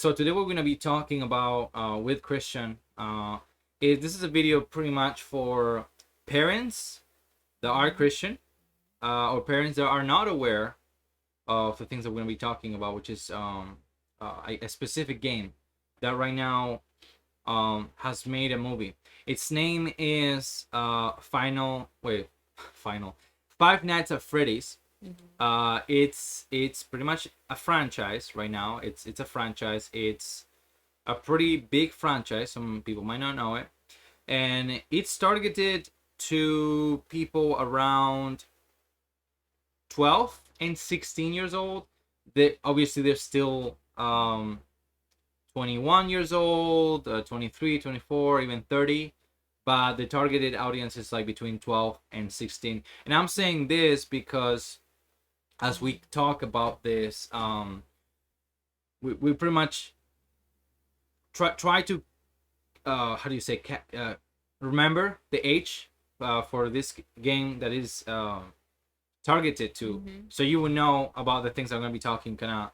So today we're going to be talking about with Christian. This is a video pretty much for parents that are Christian or parents that are not aware of the things that we're going to be talking about, which is a specific game that right now has made a movie. Its name is Final Five Nights at Freddy's. It's pretty much a franchise right now. It's a franchise. It's a pretty big franchise. Some people might not know it, and it's targeted to people around 12 and 16 years old. They obviously they're still 21 years old, 23, 24, even 30. But the targeted audience is like between 12 and 16. And I'm saying this because as we talk about this, we pretty much try to how do you say remember the age for this game that is targeted to, so you will know about the things I'm going to be talking kind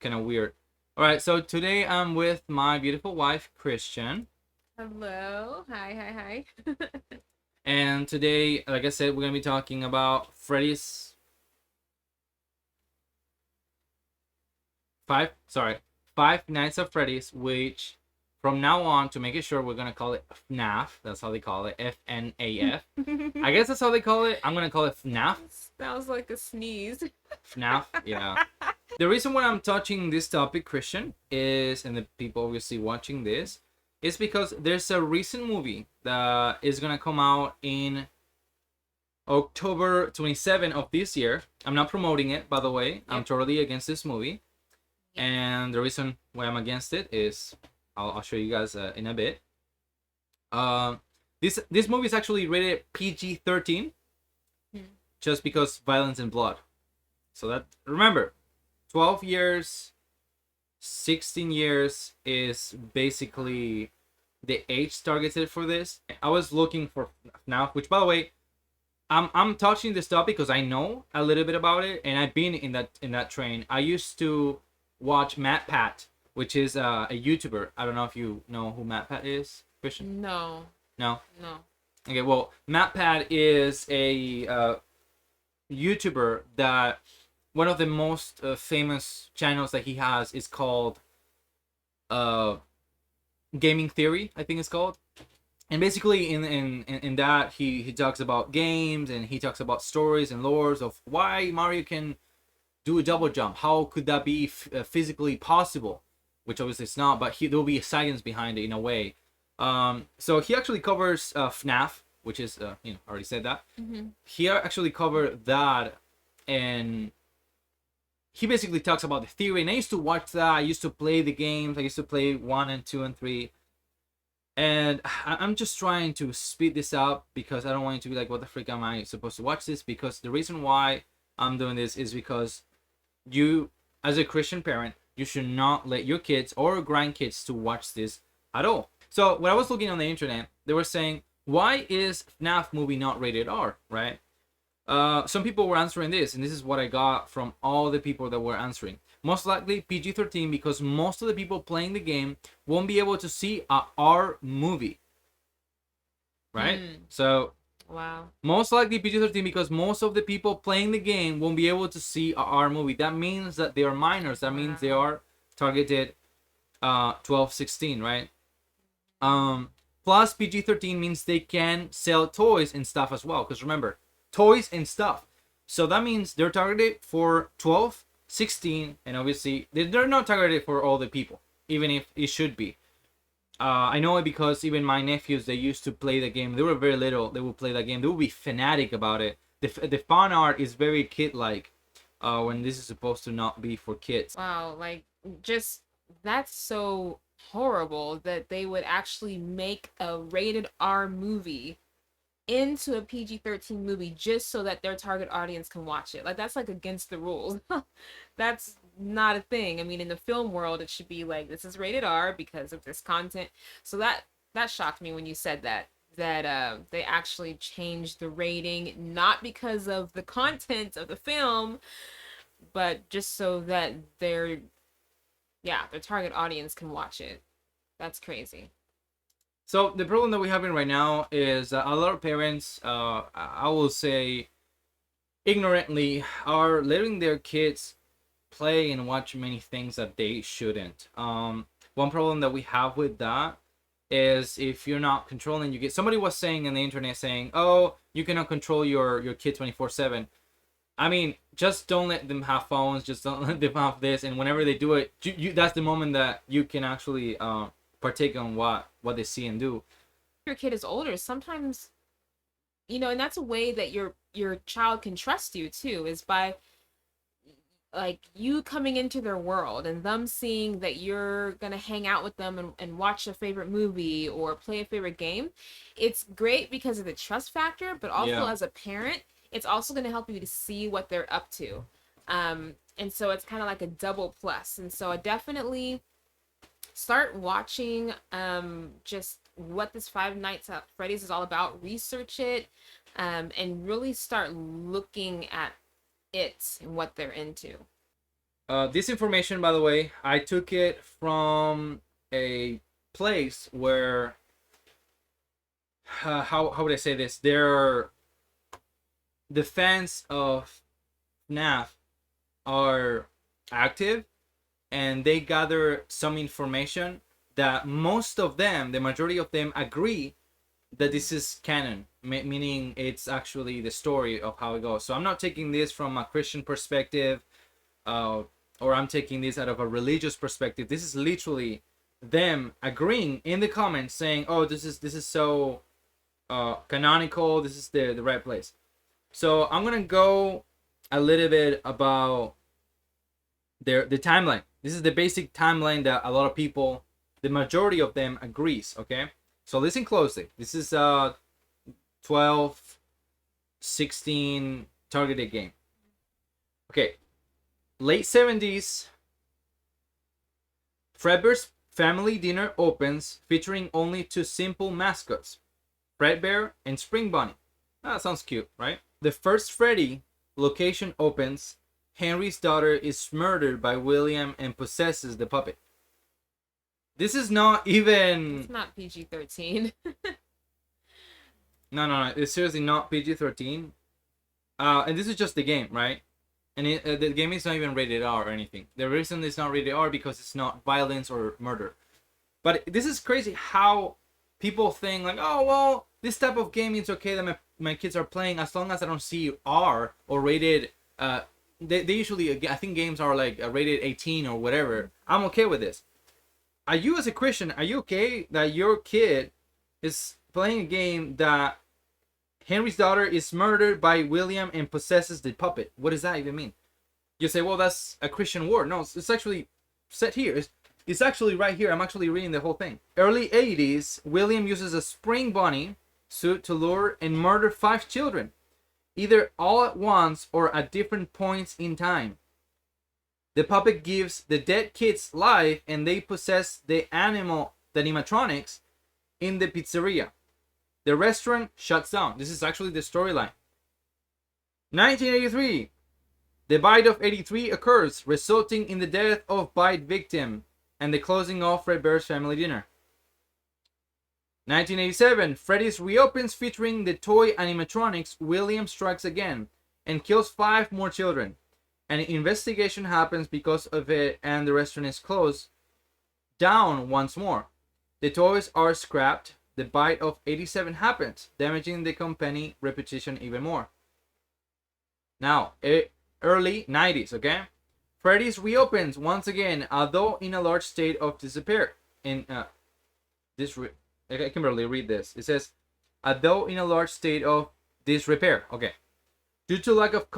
of weird. All right, so today I'm with my beautiful wife Christian. Hello. Hi. And today, like I said, we're going to be talking about Five Nights at Freddy's, which from now on, to make it sure, we're gonna call it FNAF. That's how they call it, FNAF. I guess that's how they call it. I'm gonna call it FNAF. Sounds like a sneeze. FNAF, yeah. The reason why I'm touching this topic, Christian, is, and the people obviously watching this, is because there's a recent movie that is gonna come out in October 27 of this year. I'm not promoting it, by the way. Yep. I'm totally against this movie. And the reason why I'm against it is I'll show you guys in a bit. This movie is actually rated PG-13, just because violence and blood. So that, remember, 12 years, 16 years is basically the age targeted for this. I was looking for FNAF, which, by the way, I'm touching this topic because I know a little bit about it, and I've been in that train. I used to watch Matt Pat, which is a YouTuber. I don't know if you know who Matt Pat is, Christian. No. Okay, well, Matt Pat is a YouTuber that one of the most famous channels that he has is called Gaming Theory, I think it's called. And basically in that he talks about games, and he talks about stories and lores of why Mario can do a double jump. How could that be physically possible? Which obviously it's not, but there will be a science behind it in a way. So he actually covers FNAF, which is I already said that. He actually covered that, and he basically talks about the theory. And I used to watch that. I used to play the games. I used to play 1 and 2 and 3. And I'm just trying to speed this up because I don't want you to be like, what the frick am I supposed to watch this? Because the reason why I'm doing this is because you, as a Christian parent, you should not let your kids or grandkids to watch this at all. So when I was looking on the internet, they were saying, why is FNAF movie not rated R, right? Some people were answering this, and this is what I got from all the people that were answering. Most likely PG-13 because most of the people playing the game won't be able to see a R movie, right? So wow. Most likely PG-13 because most of the people playing the game won't be able to see a R movie. That means that they are minors. That means they are targeted 12, 16, right? Plus PG-13 means they can sell toys and stuff as well. Because remember, toys and stuff. So that means they're targeted for 12, 16, and obviously they're not targeted for all the people, even if it should be. I know it because even my nephews, they used to play the game. They were very little. They would play the game. They would be fanatic about it. The fan art is very kid-like when this is supposed to not be for kids. Wow, like, just, that's so horrible that they would actually make a rated R movie into a PG-13 movie just so that their target audience can watch it. Like, that's like against the rules. That's not a thing. I mean, in the film world, it should be like, this is rated R because of this content. So that shocked me when you said that they actually changed the rating, not because of the content of the film, but just so that their Yeah, their target audience can watch it. That's crazy. So the problem that we're having right now is a lot of parents, I will say, ignorantly, are letting their kids play and watch many things that they shouldn't. One problem that we have with that is if you're not controlling, you get somebody was saying in the internet saying, "Oh, you cannot control your kid 24/7." I mean, just don't let them have phones. Just don't let them have this. And whenever they do it, that's the moment that you can actually partake on what they see and do. Your kid is older. Sometimes, and that's a way that your child can trust you too, is by like you coming into their world and them seeing that you're gonna hang out with them and watch a favorite movie or play a favorite game. It's great because of the trust factor, but also Yeah. as a parent, it's also gonna help you to see what they're up to. And so it's kind of like a double plus. And so I definitely start watching just what this Five Nights at Freddy's is all about. Research it, and really start looking at it and what they're into. This information, by the way, I took it from a place where how would I say this? They're the fans of FNAF are active, and they gather some information that most of them, the majority of them, agree that this is canon, meaning it's actually the story of how it goes. So I'm not taking this from a Christian perspective, or I'm taking this out of a religious perspective. This is literally them agreeing in the comments, saying, "Oh, this is so canonical. This is the right place." So I'm gonna go a little bit about the timeline. This is the basic timeline that a lot of people, the majority of them, agrees. Okay, so listen closely. This is 12, 16 targeted game. Okay, late 70s. Fredbear's family dinner opens, featuring only two simple mascots, Fredbear and Spring Bunny. That sounds cute, right? The first Freddy location opens. Henry's daughter is murdered by William and possesses the puppet. This is not even. It's not PG-13. No. It's seriously not PG-13. And this is just the game, right? And the game is not even rated R or anything. The reason it's not rated R because it's not violence or murder. But this is crazy how people think like, oh well, this type of game is okay that my kids are playing as long as I don't see R or rated. They usually, I think games are like rated 18 or whatever. I'm okay with this. Are you as a Christian, are you okay that your kid is playing a game that Henry's daughter is murdered by William and possesses the puppet? What does that even mean? You say, well, that's a Christian word. No, it's actually set here. It's actually right here. I'm actually reading the whole thing. Early 80s, William uses a spring bunny suit to lure and murder 5 children, either all at once or at different points in time. The puppet gives the dead kids life and they possess the animatronics in the pizzeria. The restaurant shuts down. This is actually the storyline. 1983. The bite of 83 occurs, resulting in the death of bite victim and the closing of Fredbear's family dinner. 1987. Freddy's reopens featuring the toy animatronics William Strikes Again and kills 5 more children. An investigation happens because of it and the restaurant is closed down once more. The toys are scrapped. The bite of 87 happens, damaging the company reputation even more. Now, early 90s, okay? Freddy's reopens once again, although in a large state of disrepair. I can barely read this. It says, although in a large state of disrepair. Okay. Due to lack of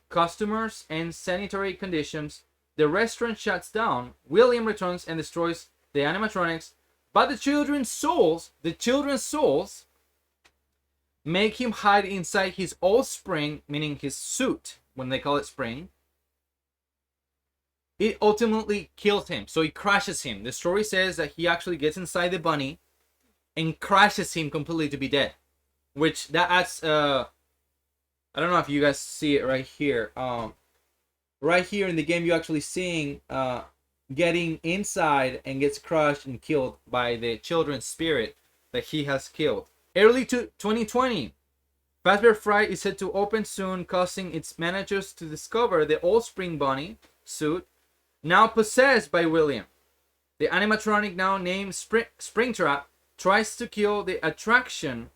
customers and sanitary conditions, the restaurant shuts down. William returns and destroys the animatronics, but the children's souls make him hide inside his old spring, meaning his suit, when they call it spring. It ultimately kills him, so it crashes him. The story says that he actually gets inside the bunny and crashes him completely to be dead, which that adds I don't know if you guys see it right here. Right here in the game, you're actually seeing getting inside and gets crushed and killed by the children's spirit that he has killed. Early to 2020, Fazbear Fright is set to open soon, causing its managers to discover the old Spring Bunny suit, now possessed by William. The animatronic, now named Springtrap, tries to kill the attraction's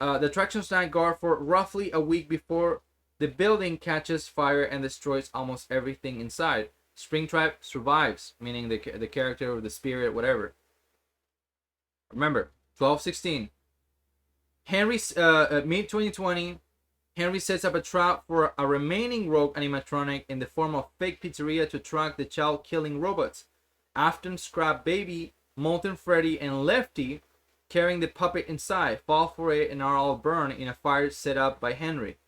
night guard for roughly a week before the building catches fire and destroys almost everything inside. Springtrap survives, meaning the character or the spirit, whatever. Remember, 12/16. Mid 2020, Henry sets up a trap for a remaining rogue animatronic in the form of fake pizzeria to track the child-killing robots. Afton, Scrap Baby, Molten Freddy, and Lefty, carrying the puppet inside, fall for it and are all burned in a fire set up by Henry.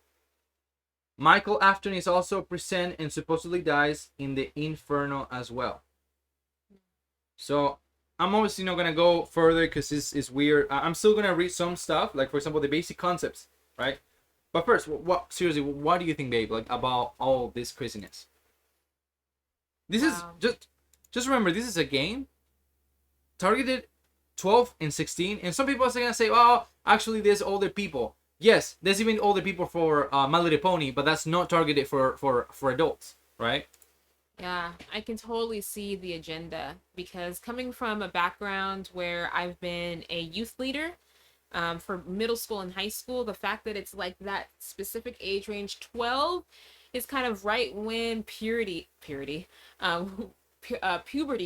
Michael Afton is also present and supposedly dies in the Inferno as well. So I'm obviously not gonna go further because this is weird. I'm still gonna read some stuff, like for example the basic concepts, right? But first, seriously, what do you think, babe, like about all this craziness? This is just remember, this is a game targeted 12 and 16, and some people are gonna say, "Oh, actually, there's older people." Yes, there's even older people for My Little Pony, but that's not targeted for adults, right? Yeah, I can totally see the agenda because coming from a background where I've been a youth leader for middle school and high school, the fact that it's like that specific age range, 12, is kind of right when puberty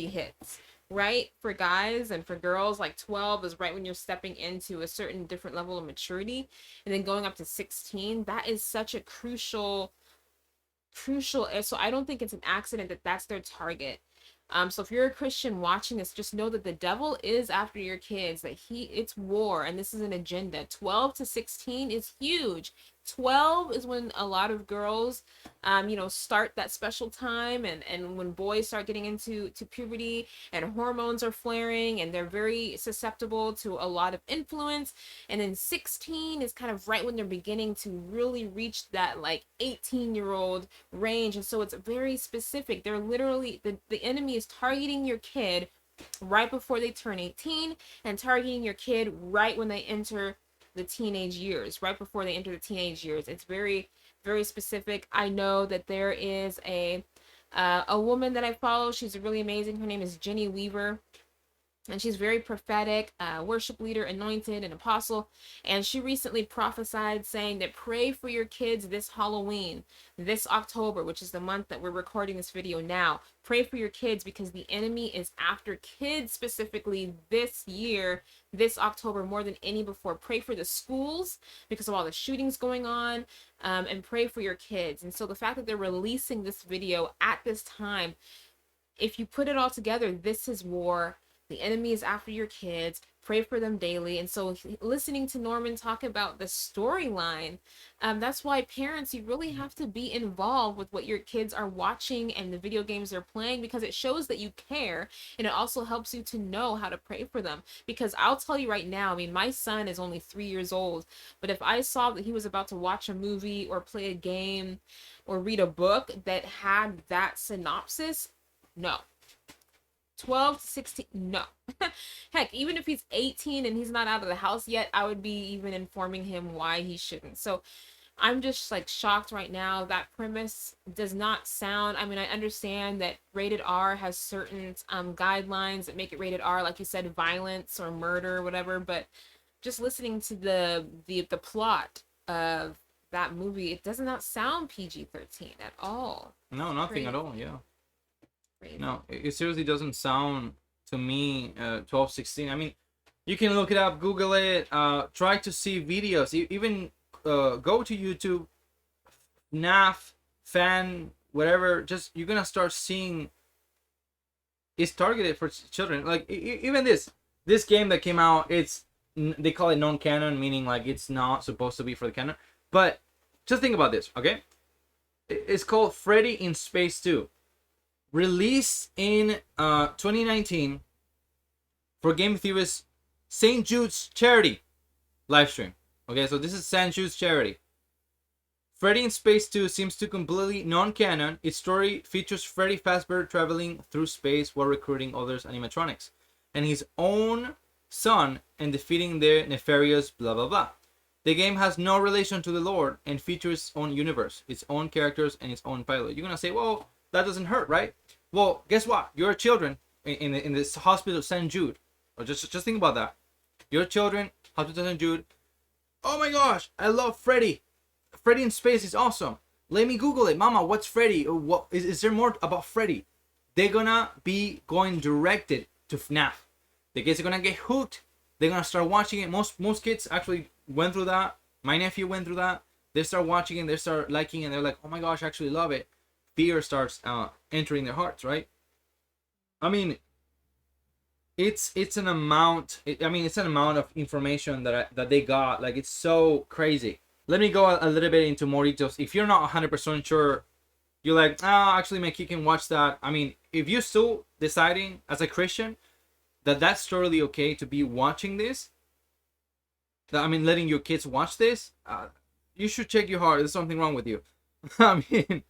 hits, right? For guys and for girls, like 12 is right when you're stepping into a certain different level of maturity. And then going up to 16, that is such a crucial. So I don't think it's an accident that that's their target. So if you're a Christian watching this, just know that the devil is after your kids, that it's war, and this is an agenda. 12 to 16 is huge. 12 is when a lot of girls, start that special time, and when boys start getting into puberty and hormones are flaring and they're very susceptible to a lot of influence. And then 16 is kind of right when they're beginning to really reach that like 18-year-old range. And so it's very specific. They're literally, the enemy is targeting your kid right before they turn 18 and targeting your kid right when they enter the teenage years, right before they enter the teenage years. It's very, very specific. I know that there is a woman that I follow. She's really amazing. Her name is Jenny Weaver. And she's very prophetic, worship leader, anointed, and apostle. And she recently prophesied saying that pray for your kids this Halloween, this October, which is the month that we're recording this video now. Pray for your kids because the enemy is after kids specifically this year, this October, more than any before. Pray for the schools because of all the shootings going on, and pray for your kids. And so the fact that they're releasing this video at this time, if you put it all together, this is war. The enemy is after your kids. Pray for them daily. And so listening to Norman talk about the storyline, that's why parents, you really have to be involved with what your kids are watching and the video games they're playing, because it shows that you care, and it also helps you to know how to pray for them. Because I'll tell you right now, I mean, my son is only 3 years old, but if I saw that he was about to watch a movie or play a game or read a book that had that synopsis, no. 12 to 16, no. Heck, even if he's 18 and he's not out of the house yet, I would be even informing him why he shouldn't. So I'm just like shocked right now. That premise does not sound, I mean, I understand that rated R has certain guidelines that make it rated R, like you said, violence or murder or whatever, but just listening to the plot of that movie, it does not sound PG-13 at all. No, nothing Crazy. at all, yeah. No, it seriously doesn't sound to me 12, 16. I mean, you can look it up, Google it, try to see videos, even go to YouTube, NAF, fan, whatever, just you're gonna start seeing it's targeted for children. Like even this game that came out, they call it non-canon, meaning like it's not supposed to be for the canon. But just think about this, okay? It's called Freddy in Space 2. Released in 2019 for game theorists, St. Jude's charity live stream. Okay, so this is St. Jude's charity. Freddy in Space 2 seems to completely non-canon. Its story features Freddy Fazbear traveling through space while recruiting other animatronics and his own son and defeating the nefarious blah blah blah. The game has no relation to the lore and features its own universe, its own characters, and its own pilot. You're gonna say, well, that doesn't hurt, right? Well, guess what? Your children in this hospital St. Jude, or just think about that. Your children, hospital St. Jude. Oh my gosh, I love Freddy. Freddy in Space is awesome. Let me Google it, Mama. What's Freddy? Or what is there more about Freddy? They're gonna be going directed to FNAF. The kids are gonna get hooked. They're gonna start watching it. Most kids actually went through that. My nephew went through that. They start watching it. They start liking it. And they're like, oh my gosh, I actually love it. Fear starts entering their hearts, right? I mean, it's an amount. It's an amount of information that they got. Like, it's so crazy. Let me go a little bit into more details. If you're not 100% sure, you're like, actually, my kid can watch that. I mean, if you're still deciding as a Christian that that's totally okay to be watching this, letting your kids watch this, you should check your heart. There's something wrong with you. I mean,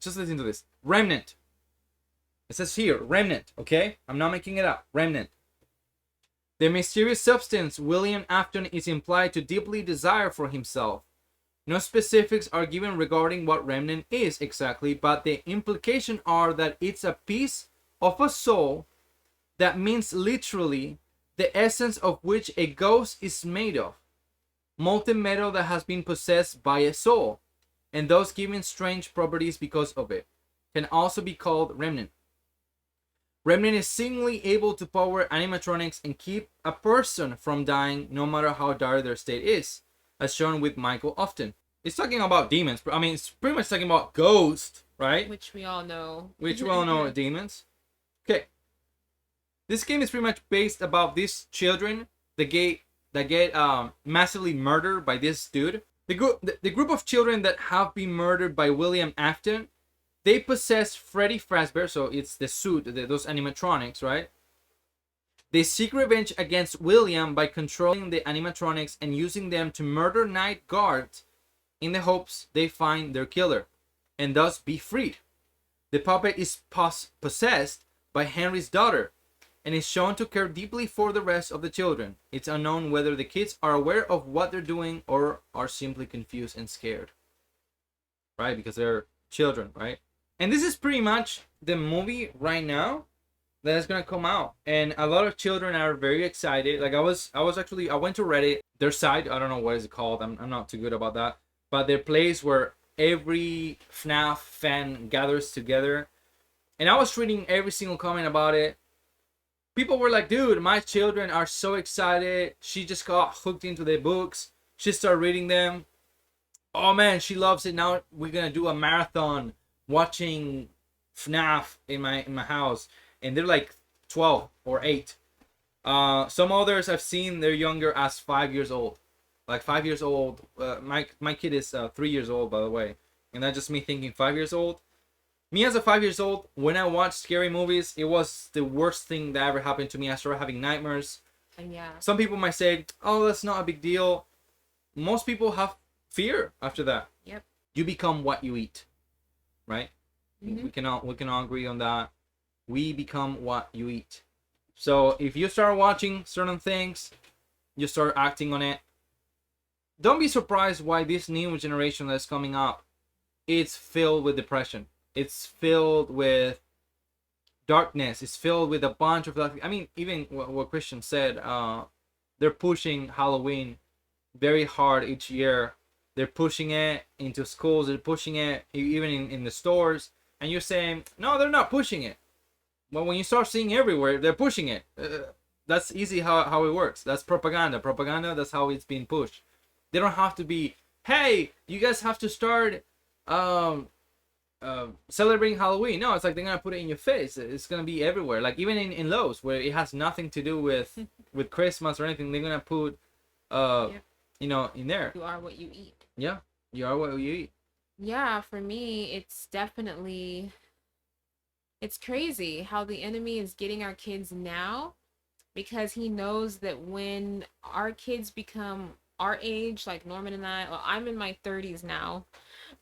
just listen to this. Remnant. It says here, remnant, okay? I'm not making it up. Remnant. The mysterious substance William Afton is implied to deeply desire for himself. No specifics are given regarding what remnant is exactly, but the implication are that it's a piece of a soul that means literally the essence of which a ghost is made of. Molten metal that has been possessed by a soul, and thus given strange properties because of it, can also be called remnant. Remnant is seemingly able to power animatronics and keep a person from dying no matter how dire their state is, as shown with Michael Often. It's talking about demons. I mean, it's pretty much talking about ghosts, right? Which we all know. Which we all know are demons. Okay. This game is pretty much based about these children that get massively murdered by this dude. The group of children that have been murdered by William Afton, they possess Freddy Fazbear, so it's the suit, those animatronics, right? They seek revenge against William by controlling the animatronics and using them to murder night guards in the hopes they find their killer, and thus be freed. The puppet is possessed by Henry's daughter, and is shown to care deeply for the rest of the children. It's unknown whether the kids are aware of what they're doing or are simply confused and scared. Right? Because they're children, right? And this is pretty much the movie right now that is gonna come out. And a lot of children are very excited. Like I went to Reddit, their site, I don't know what is it called, I'm not too good about that. But their place where every FNAF fan gathers together. And I was reading every single comment about it. People were like, dude, my children are so excited. She just got hooked into the books. She started reading them. Oh man, she loves it. Now we're gonna do a marathon watching FNAF in my house. And they're like 12 or 8. Some others I've seen, they're younger as 5 years old. Like 5 years old. My kid is 3 years old, by the way. And that's just me thinking 5 years old. Me as a 5 years old, when I watched scary movies, it was the worst thing that ever happened to me. I started having nightmares. And yeah. Some people might say, oh, that's not a big deal. Most people have fear after that. Yep. You become what you eat. Right? Mm-hmm. We can all agree on that. We become what you eat. So if you start watching certain things, you start acting on it. Don't be surprised why this new generation that's coming up, it's filled with depression. It's filled with darkness. It's filled with a bunch of, I mean, even what Christian said, they're pushing Halloween very hard each year. They're pushing it into schools. They're pushing it even in the stores. And you're saying, no, they're not pushing it. Well, when you start seeing everywhere, they're pushing it. That's easy how it works. That's propaganda. Propaganda, that's how it's being pushed. They don't have to be, hey, you guys have to start celebrating Halloween. No, it's like they're gonna put it in your face. It's gonna be everywhere. Like even in Lowe's, where it has nothing to do with Christmas or anything, they're gonna put you know, in there. You are what you eat. Yeah, you are what you eat. Yeah, for me, it's definitely, it's crazy how the enemy is getting our kids now, because he knows that when our kids become our age, like Norman and I, well, I'm in my 30s now.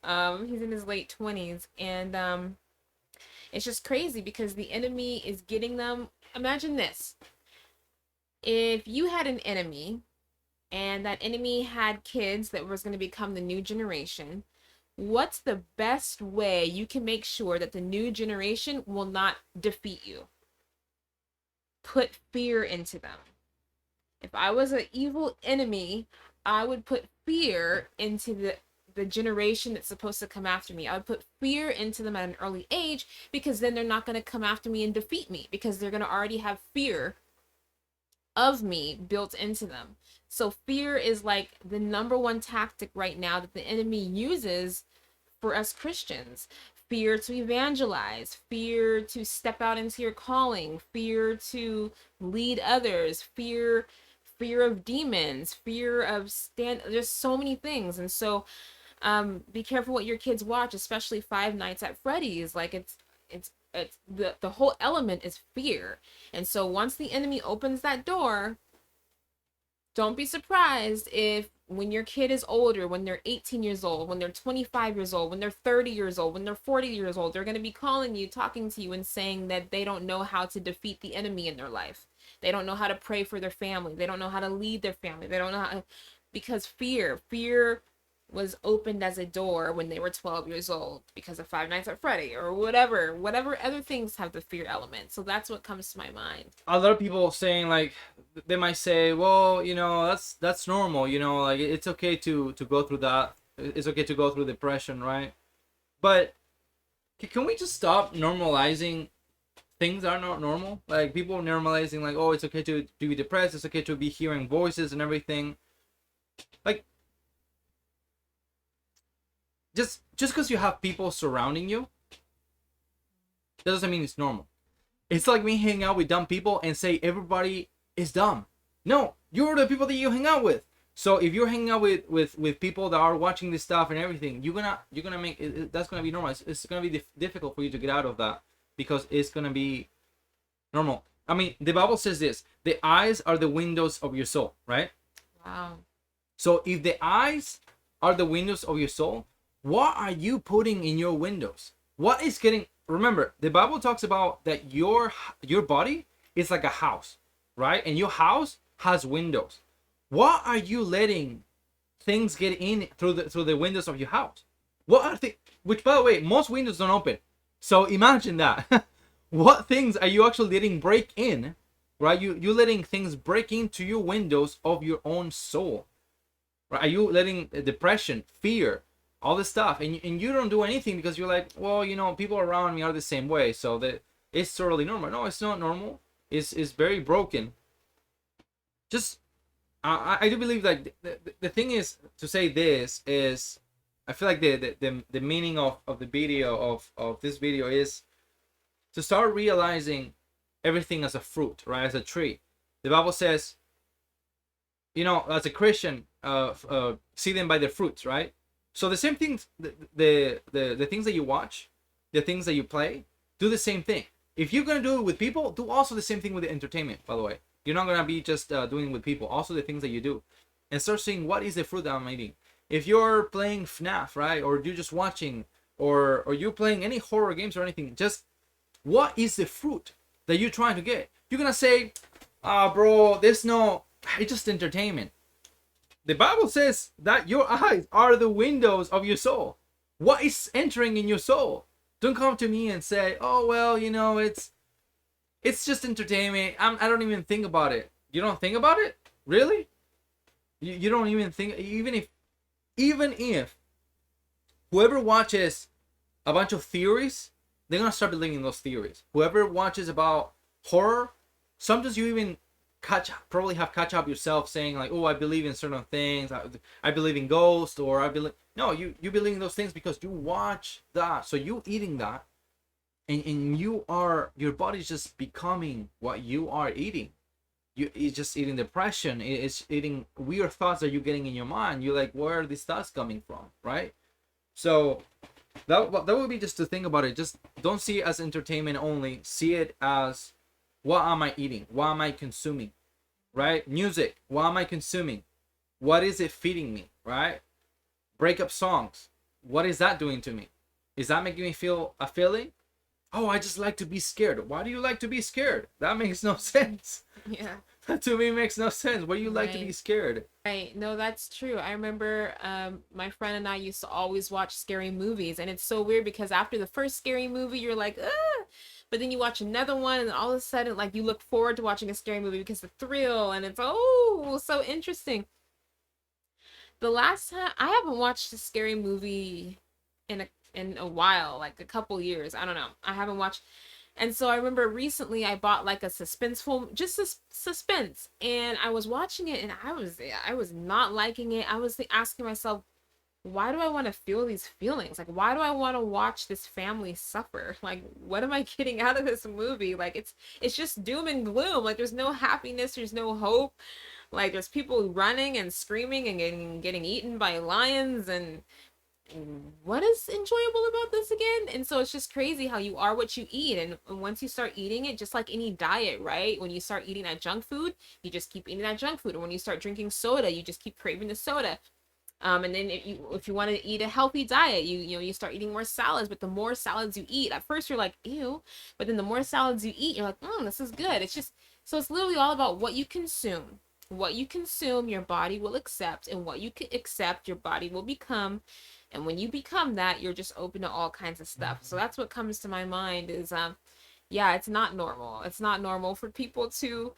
He's in his late 20s, and it's just crazy because the enemy is getting them. Imagine this: if you had an enemy, and that enemy had kids that was going to become the new generation, what's the best way you can make sure that the new generation will not defeat you? Put fear into them. If I was an evil enemy, I would put fear into the generation that's supposed to come after me. I would put fear into them at an early age, because then they're not going to come after me and defeat me, because they're going to already have fear of me built into them. So fear is like the number one tactic right now that the enemy uses for us Christians. Fear to evangelize, fear to step out into your calling, fear to lead others, fear of demons, fear of there's so many things. And so be careful what your kids watch, especially Five Nights at Freddy's. Like it's the whole element is fear. And so once the enemy opens that door, don't be surprised if when your kid is older, when they're 18 years old, when they're 25 years old, when they're 30 years old, when they're 40 years old, they're going to be calling you, talking to you, and saying that they don't know how to defeat the enemy in their life. They don't know how to pray for their family. They don't know how to lead their family. They don't know how to, because fear was opened as a door when they were 12 years old because of Five Nights at Freddy or whatever other things have the fear element. So that's what comes to my mind. A lot of people saying, like, they might say, well, that's normal, like it's okay to go through that. It's okay to go through depression, right? But can we just stop normalizing things that are not normal? Like, people normalizing, like, oh, it's okay to be depressed, it's okay to be hearing voices and everything. Like, just because you have people surrounding you, that doesn't mean it's normal. It's like me hanging out with dumb people and say everybody is dumb. No, you're the people that you hang out with. So if you're hanging out with people that are watching this stuff and everything, you're gonna make that's gonna be normal. It's gonna be difficult for you to get out of that, because it's gonna be normal. I mean, the Bible says this: the eyes are the windows of your soul, right? Wow. So if the eyes are the windows of your soul, what are you putting in your windows? What is getting? Remember, the Bible talks about that your body is like a house, right? And your house has windows. What are you letting things get in through the windows of your house? What are the, which, by the way, most windows don't open. So imagine that. What things are you actually letting break in, right? You letting things break into your windows of your own soul, right? Are you letting depression, fear, all this stuff, and you don't do anything because you're like, well, people around me are the same way, so that it's totally normal? No, it's not normal. It's very broken. Just I do believe, like, the thing is to say this is, I feel like the meaning of the video of this video is to start realizing everything as a fruit, right? As a tree. The Bible says, as a Christian, see them by their fruits, right? So the same things, the things that you watch, the things that you play, do the same thing. If you're gonna do it with people, do also the same thing with the entertainment. By the way, you're not gonna be just doing it with people. Also the things that you do, and start seeing what is the fruit that I'm eating. If you're playing FNAF, right, or you're just watching, or you're playing any horror games or anything, just what is the fruit that you're trying to get? You're gonna say, bro, there's no, it's just entertainment. The Bible says that your eyes are the windows of your soul. What is entering in your soul? Don't come to me and say, oh, well, it's just entertainment. I don't even think about it. You don't think about it? Really? You don't even think, even if whoever watches a bunch of theories, they're going to start believing those theories. Whoever watches about horror, sometimes you even probably have catch up yourself saying, like, oh, I believe in certain things, I believe in ghosts, or I believe, no, you believe in those things because you watch that. So you eating that, and your body's just becoming what you are eating. It's just eating depression. It's eating weird thoughts that you're getting in your mind. You're like, where are these thoughts coming from, right? So that would be just to think about it. Just don't see it as entertainment only. See it as, what am I eating? What am I consuming? Right? Music. What am I consuming? What is it feeding me? Right? Breakup songs. what is that doing to me? Is that making me feel a feeling? Oh, I just like to be scared. Why do you like to be scared? That makes no sense. Yeah. That to me makes no sense. Why do you like to be Right. scared? Right. No, that's true. I remember my friend and I used to always watch scary movies, and it's so weird because after the first scary movie, you're like, ah, but then you watch another one, and all of a sudden, like you look forward to watching a scary movie because the thrill, and it's oh so interesting. The last time I haven't watched a scary movie in a while, like a couple years. I don't know. I haven't watched. And so I remember recently I bought like a suspenseful, just suspense, and I was watching it, and I was not liking it. I was asking myself, why do I want to feel these feelings? Like, why do I want to watch this family suffer? Like, what am I getting out of this movie? Like, it's just doom and gloom. Like, there's no happiness, there's no hope. Like, there's people running and screaming and getting eaten by lions, and what is enjoyable about this again? And so it's just crazy how you are what you eat. And once you start eating it, just like any diet, right? When you start eating that junk food, you just keep eating that junk food. And when you start drinking soda, you just keep craving the soda. And then if you want to eat a healthy diet, you start eating more salads. But the more salads you eat, at first you're like, ew. But then the more salads you eat, you're like, this is good. It's just so it's literally all about what you consume. What you consume, your body will accept, and what you can accept, your body will become. And when you become that, you're just open to all kinds of stuff. So that's what comes to my mind is yeah, it's not normal. It's not normal for people to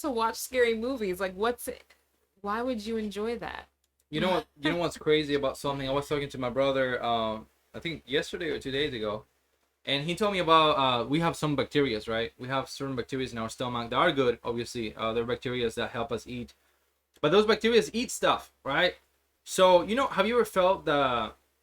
watch scary movies. Like why would you enjoy that? You know what? You know what's crazy about something? I was talking to my brother, I think yesterday or 2 days ago, and he told me about we have some bacteria, right? We have certain bacteria in our stomach that are good, obviously. They're bacteria that help us eat, but those bacteria eat stuff, right? So have you ever felt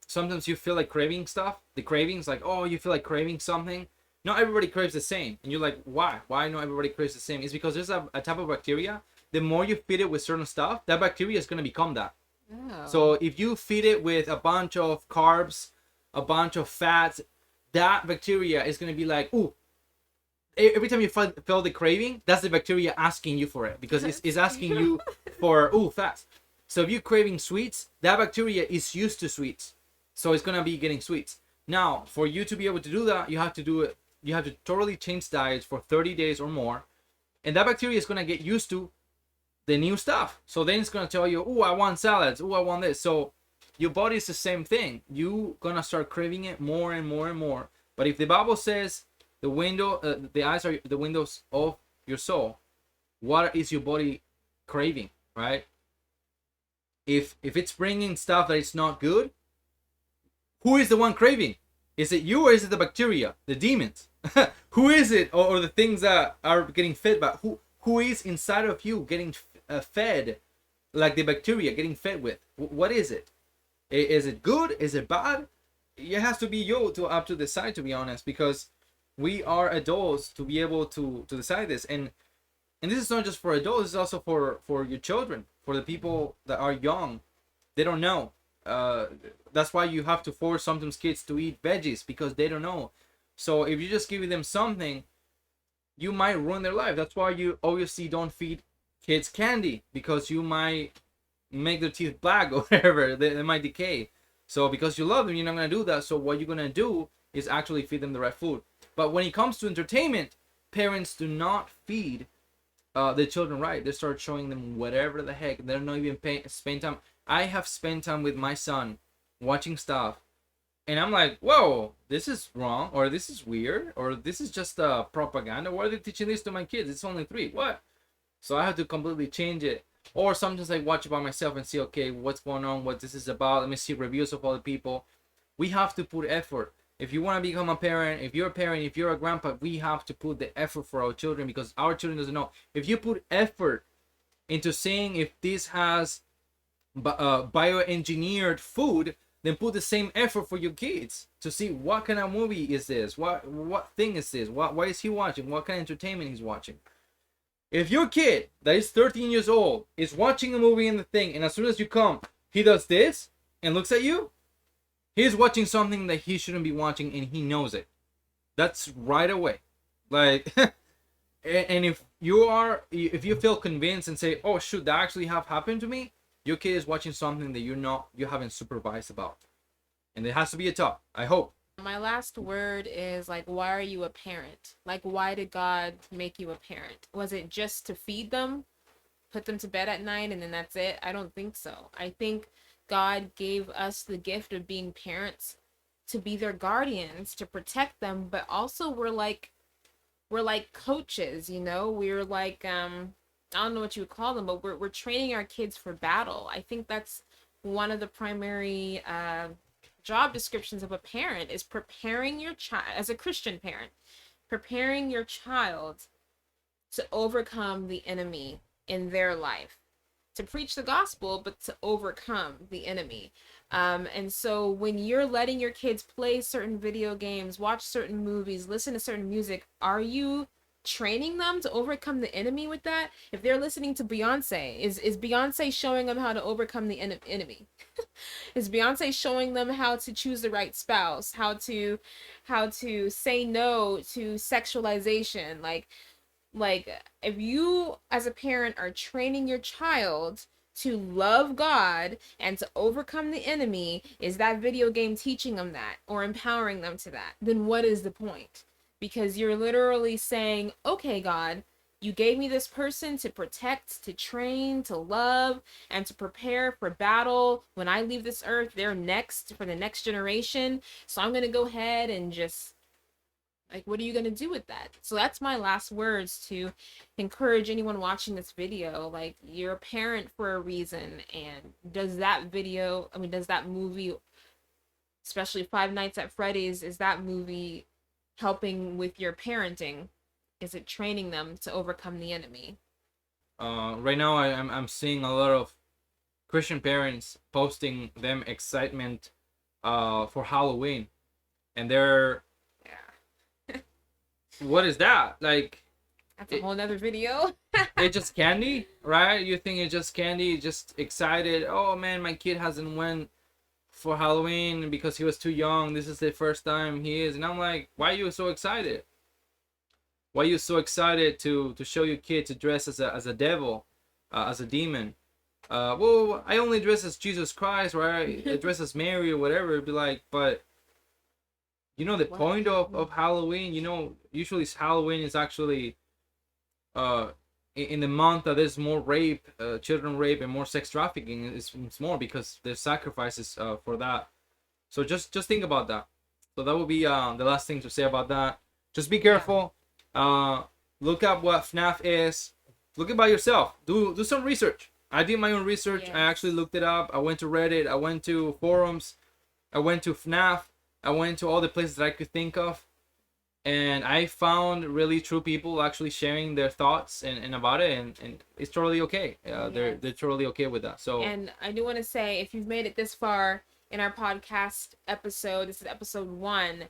sometimes you feel like craving stuff? The cravings, like you feel like craving something. Not everybody craves the same, and you're like, why? Why not everybody craves the same? It's because there's a type of bacteria. The more you feed it with certain stuff, that bacteria is gonna become that. Oh. So if you feed it with a bunch of carbs, a bunch of fats, that bacteria is going to be like, ooh, every time you feel the craving, that's the bacteria asking you for it because it's asking you for, ooh, fats. So if you're craving sweets, that bacteria is used to sweets. So it's going to be getting sweets. Now, for you to be able to do that, you have to do it. You have to totally change diets for 30 days or more. And that bacteria is going to get used to the new stuff. So then it's going to tell you, oh, I want salads. Oh, I want this. So your body is the same thing. You going to start craving it more and more and more. But if the Bible says the eyes are the windows of your soul, what is your body craving, right? If it's bringing stuff that is not good, who is the one craving? Is it you or is it the bacteria, the demons? Who is it, or the things that are getting fed by? Who is inside of you getting fed, like the bacteria getting fed with? What is it? Is it good? Is it bad? It has to be you to up to decide, to be honest, because we are adults to be able to decide this. And this is not just for adults, it's also for your children, for the people that are young. They don't know. That's why you have to force sometimes kids to eat veggies, because they don't know. So if you just give them something, you might ruin their life. That's why you obviously don't feed kids candy, because you might make their teeth black or whatever. They might decay. So because you love them, you're not going to do that. So what you're going to do is actually feed them the right food. But when it comes to entertainment, parents do not feed the children right. They start showing them whatever the heck. They're not even spend time. I have spent time with my son watching stuff, and I'm like, whoa, this is wrong, or this is weird, or this is just propaganda. Why are they teaching this to my kids? It's only 3. What? So I have to completely change it. Or sometimes I watch it by myself and see, okay, what's going on, what this is about. Let me see reviews of other people. We have to put effort. If you want to become a parent, if you're a parent, if you're a grandpa, we have to put the effort for our children, because our children doesn't know. If you put effort into seeing if this has bioengineered food, then put the same effort for your kids to see what kind of movie is this, what thing is this, what is he watching, what kind of entertainment he's watching. If your kid that is 13 years old is watching a movie in the thing, and as soon as you come, he does this and looks at you, he's watching something that he shouldn't be watching, and he knows it. That's right away. Like, and if you feel convinced and say, oh shoot, that actually have happened to me, your kid is watching something that you haven't supervised about. and it has to be a top. I hope. My last word is like, why are you a parent? Like, why did God make you a parent? Was it just to feed them, put them to bed at night, and then that's it? I don't think so. I think God gave us the gift of being parents to be their guardians, to protect them, but also we're like coaches, you know? We're like I don't know what you would call them, but we're training our kids for battle. I think that's one of the primary job descriptions of a parent is preparing your child as a Christian parent, preparing your child to overcome the enemy in their life, to preach the gospel, but to overcome the enemy. And so when you're letting your kids play certain video games, watch certain movies, listen to certain music, are you training them to overcome the enemy with that? If they're listening to Beyonce, is Beyonce showing them how to overcome the enemy? Is Beyonce showing them how to choose the right spouse, how to say no to sexualization? Like if you as a parent are training your child to love God and to overcome the enemy, is that video game teaching them that or empowering them to that? Then what is the point? Because you're literally saying, okay, God, you gave me this person to protect, to train, to love, and to prepare for battle. When I leave this earth, they're next for the next generation. So I'm going to go ahead and just, like, what are you going to do with that? So that's my last words to encourage anyone watching this video. Like, you're a parent for a reason. And does that movie, especially Five Nights at Freddy's, is that movie helping with your parenting? Is it training them to overcome the enemy? Right now, I'm seeing a lot of Christian parents posting them excitement for Halloween, and they're, Yeah. what is that? Like, That's a whole nother video. it's just candy, right? You think it's just candy, just excited. Oh man, my kid hasn't went for Halloween because he was too young. This is the first time he is, and I'm like, why are you so excited? Why are you so excited to show your kid to dress as a devil, as a demon? Well, I only dress as Jesus Christ, right? I dress as Mary or whatever. It'd be like, but you know the What? point of Halloween. You know, usually Halloween is actually uh in the month that there's more rape, children rape, and more sex trafficking. It's more because there's sacrifices for that. So just think about that. So that would be the last thing to say about that. Just be careful. Look up what FNAF is. Look it by yourself. Do some research. I did my own research. Yes. I actually looked it up. I went to Reddit. I went to forums. I went to FNAF. I went to all the places that I could think of, and I found really true people actually sharing their thoughts and about it, and it's totally okay. They're totally okay with that. So, And I do want to say, if you've made it this far in our podcast episode, this is episode 1,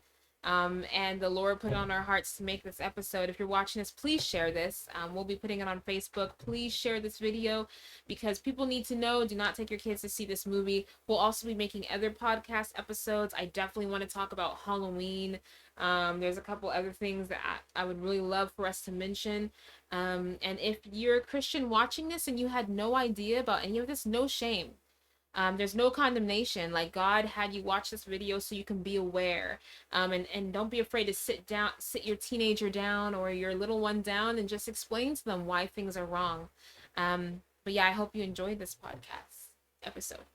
and the Lord put it on our hearts to make this episode. If you're watching this, please share this. We'll be putting it on Facebook. Please share this video because people need to know. Do not take your kids to see this movie. We'll also be making other podcast episodes. I definitely want to talk about Halloween. There's a couple other things that I would really love for us to mention. And if you're a Christian watching this and you had no idea about any of this, no shame. There's no condemnation. Like, God had you watch this video so you can be aware. And don't be afraid to sit your teenager down or your little one down and just explain to them why things are wrong. But yeah, I hope you enjoyed this podcast episode.